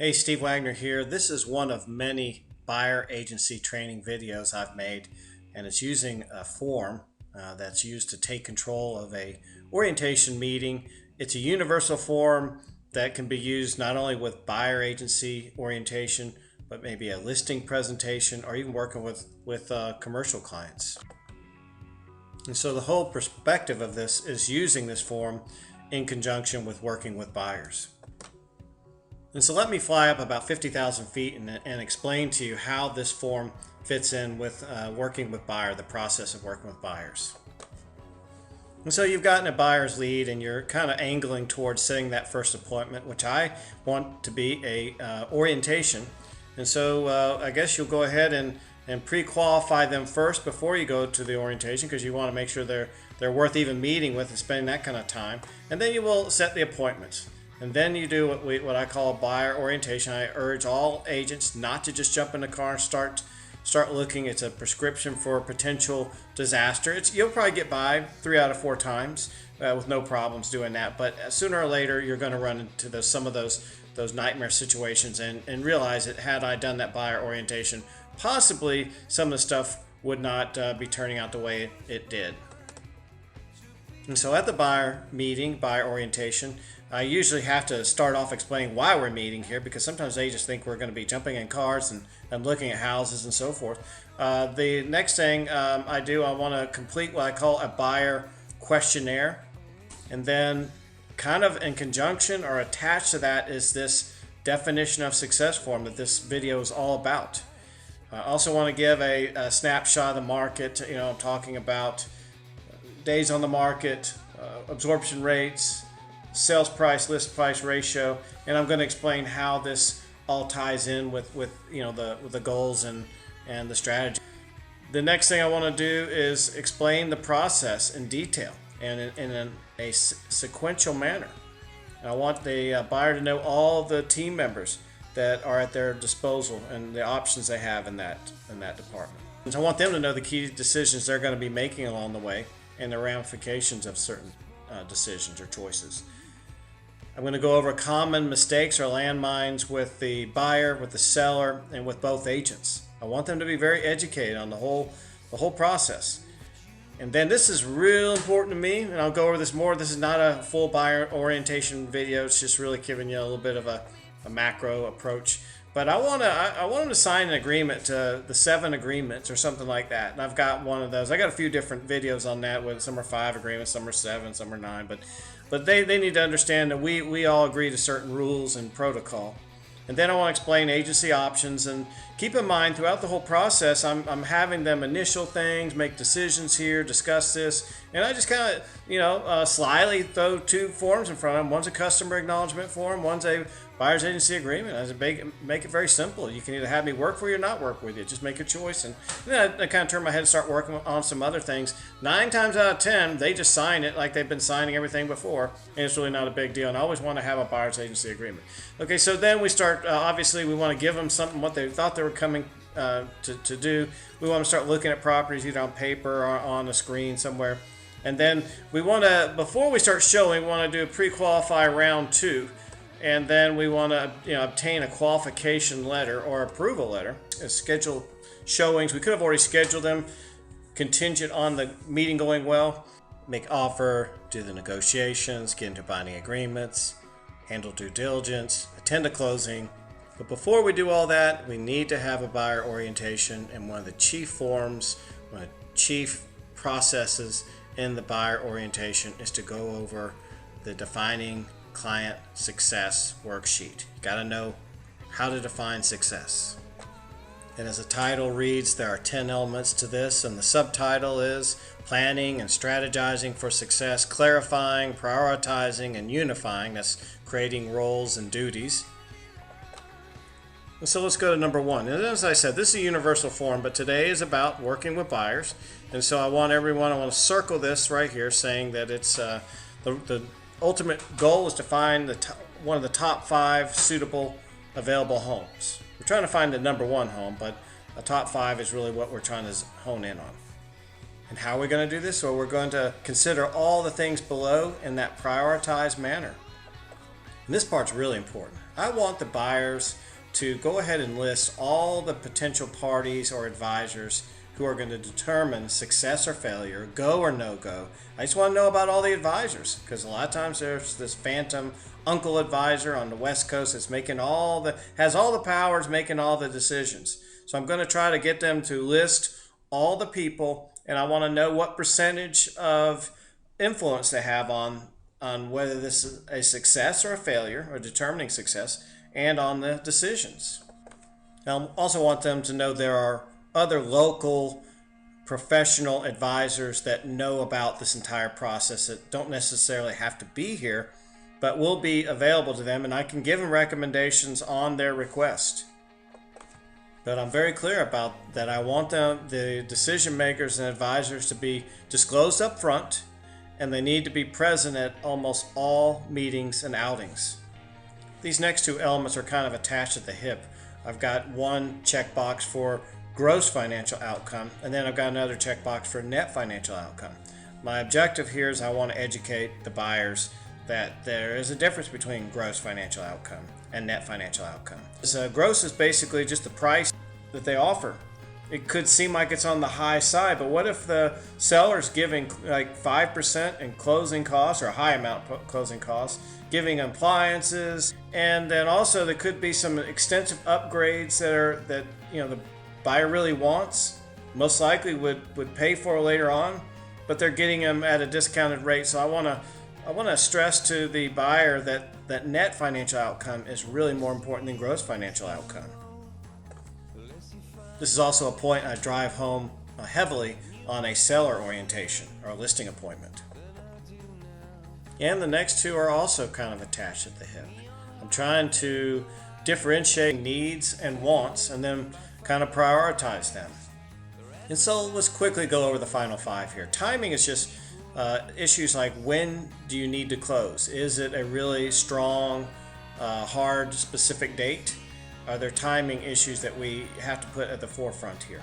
Hey, Steve Wagner here. This is one of many buyer agency training videos I've made, and it's using a form that's used to take control of a orientation meeting. It's a universal form that can be used not only with buyer agency orientation, but maybe a listing presentation or even working with commercial clients. And so the whole perspective of this is using this form in conjunction with working with buyers. And so let me fly up about 50,000 feet and explain to you how this form fits in with working with buyer, the process of working with buyers. And so you've gotten a buyer's lead and you're kind of angling towards setting that first appointment, which I want to be a orientation. And so I guess you'll go ahead and pre-qualify them first before you go to the orientation, because you want to make sure they're worth even meeting with and spending that kind of time. And then you will set the appointments. And then you do what I call a buyer orientation. I urge all agents not to just jump in the car and start looking. It's a prescription for potential disaster. You'll probably get by 3 out of 4 times with no problems doing that. But sooner or later, you're going to run into some of those nightmare situations and realize that had I done that buyer orientation, possibly some of the stuff would not be turning out the way it did. And so at the buyer meeting, buyer orientation, I usually have to start off explaining why we're meeting here, because sometimes they just think we're going to be jumping in cars and looking at houses and so forth. The next thing I want to complete what I call a buyer questionnaire. And then kind of in conjunction or attached to that is this definition of success form that this video is all about. I also want to give a snapshot of the market. I'm talking about days on the market, absorption rates, sales price, list price ratio, and I'm going to explain how this all ties in with the goals and the strategy. The next thing I want to do is explain the process in detail and in a sequential manner. And I want the buyer to know all the team members that are at their disposal and the options they have in that department. And so I want them to know the key decisions they're going to be making along the way and the ramifications of certain decisions or choices. I'm going to go over common mistakes or landmines with the buyer, with the seller, and with both agents. I want them to be very educated on the whole process. And then this is real important to me, and I'll go over this more. This is not a full buyer orientation video. It's just really giving you a little bit of a macro approach. But I want them to sign an agreement, to the 7 agreements or something like that. And I've got one of those. I got a few different videos on that. With some are 5 agreements, some are 7, some are 9. But they need to understand that we all agree to certain rules and protocol. And then I want to explain agency options. And keep in mind, throughout the whole process, I'm having them initial things, make decisions here, discuss this. And I just kind of, slyly throw 2 forms in front of them. One's a customer acknowledgement form. One's a buyer's agency agreement. I make it very simple. You can either have me work for you or not work with you. Just make a choice. And then I kind of turn my head and start working on some other things. 9 times out of 10, they just sign it like they've been signing everything before. And it's really not a big deal. And I always want to have a buyer's agency agreement. Okay, so then we start, obviously we want to give them something, what they thought they were coming to do. We want to start looking at properties either on paper or on a screen somewhere. And then we want to, before we start showing, we want to do a pre-qualify round 2. And then we want to obtain a qualification letter or approval letter, schedule showings. We could have already scheduled them contingent on the meeting going well. Make offer, do the negotiations, get into binding agreements, handle due diligence, attend a closing. But before we do all that, we need to have a buyer orientation, and one of the chief forms, one of the chief processes in the buyer orientation is to go over the defining client success worksheet. You got to know how to define success. And as the title reads, there are 10 elements to this, and the subtitle is planning and strategizing for success, clarifying, prioritizing, and unifying. That's creating roles and duties. And so let's go to number 1. And as I said, this is a universal form, but today is about working with buyers. And so I want to circle this right here, saying that it's the ultimate goal is to find one of the top 5 suitable available homes. We're trying to find the number 1 home, but a top 5 is really what we're trying to hone in on. And how are we going to do this? Well, we're going to consider all the things below in that prioritized manner. And this part's really important. I want the buyers to go ahead and list all the potential parties or advisors who are going to determine success or failure, go or no go. I just want to know about all the advisors, because a lot of times there's this phantom uncle advisor on the West Coast that's has all the powers, making all the decisions. So I'm going to try to get them to list all the people, and I want to know what percentage of influence they have on whether this is a success or a failure, or determining success, and on the decisions. I also want them to know there are other local professional advisors that know about this entire process that don't necessarily have to be here, but will be available to them, and I can give them recommendations on their request. But I'm very clear about that. I want the decision makers and advisors to be disclosed up front, and they need to be present at almost all meetings and outings. These next two elements are kind of attached at the hip. I've got one checkbox for gross financial outcome, and then I've got another checkbox for net financial outcome. My objective here is I want to educate the buyers that there is a difference between gross financial outcome and net financial outcome. So gross is basically just the price that they offer. It could seem like it's on the high side, but what if the seller's giving like 5% in closing costs, or a high amount of closing costs, giving appliances, and then also there could be some extensive upgrades that the buyer really wants, most likely would pay for later on, but they're getting them at a discounted rate. So I want to stress to the buyer that net financial outcome is really more important than gross financial outcome. This is also a point I drive home heavily on a seller orientation or listing appointment. And the next two are also kind of attached at the hip. I'm trying to differentiate needs and wants and then kind of prioritize them. And so let's quickly go over the final five here. Timing is just issues like, when do you need to close? Is it a really strong, hard, specific date? Are there timing issues that we have to put at the forefront here?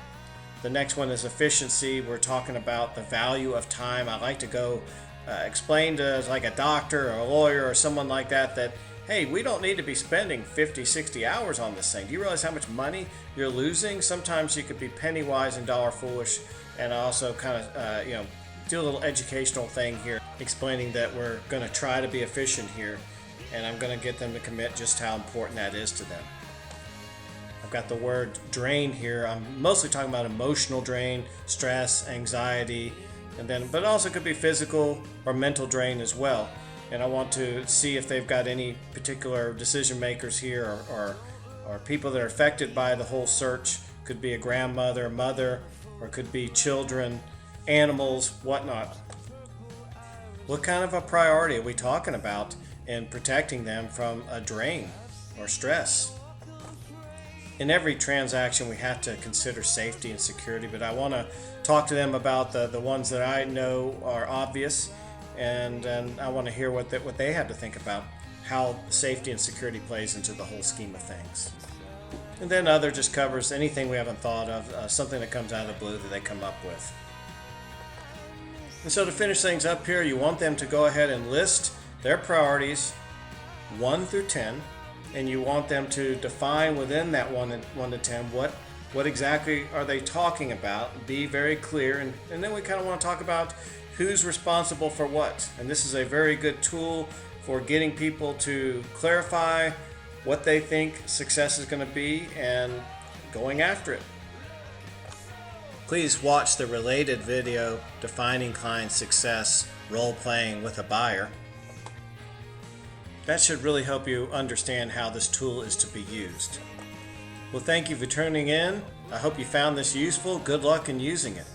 The next one is efficiency. We're talking about the value of time. I like to go explain to like a doctor or a lawyer or someone like that, hey, we don't need to be spending 50, 60 hours on this thing. Do you realize how much money you're losing? Sometimes you could be penny wise and dollar foolish. And I also kind of, do a little educational thing here, explaining that we're going to try to be efficient here, and I'm going to get them to commit just how important that is to them. I've got the word drain here. I'm mostly talking about emotional drain, stress, anxiety, but it also could be physical or mental drain as well. And I want to see if they've got any particular decision makers here or people that are affected by the whole search. Could be a grandmother, a mother, or it could be children, animals, whatnot. What kind of a priority are we talking about in protecting them from a drain or stress? In every transaction, we have to consider safety and security, but I want to talk to them about the ones that I know are obvious, and I want to hear what they have to think about how safety and security plays into the whole scheme of things. And then other just covers anything we haven't thought of, something that comes out of the blue that they come up with. And so to finish things up here, you want them to go ahead and list their priorities 1 through 10, and you want them to define within that 1 to 10 what exactly are they talking about. Be very clear, and then we kind of want to talk about who's responsible for what. And this is a very good tool for getting people to clarify what they think success is going to be and going after it. Please watch the related video, Defining Client Success, Role-Playing with a Buyer. That should really help you understand how this tool is to be used. Well, thank you for tuning in. I hope you found this useful. Good luck in using it.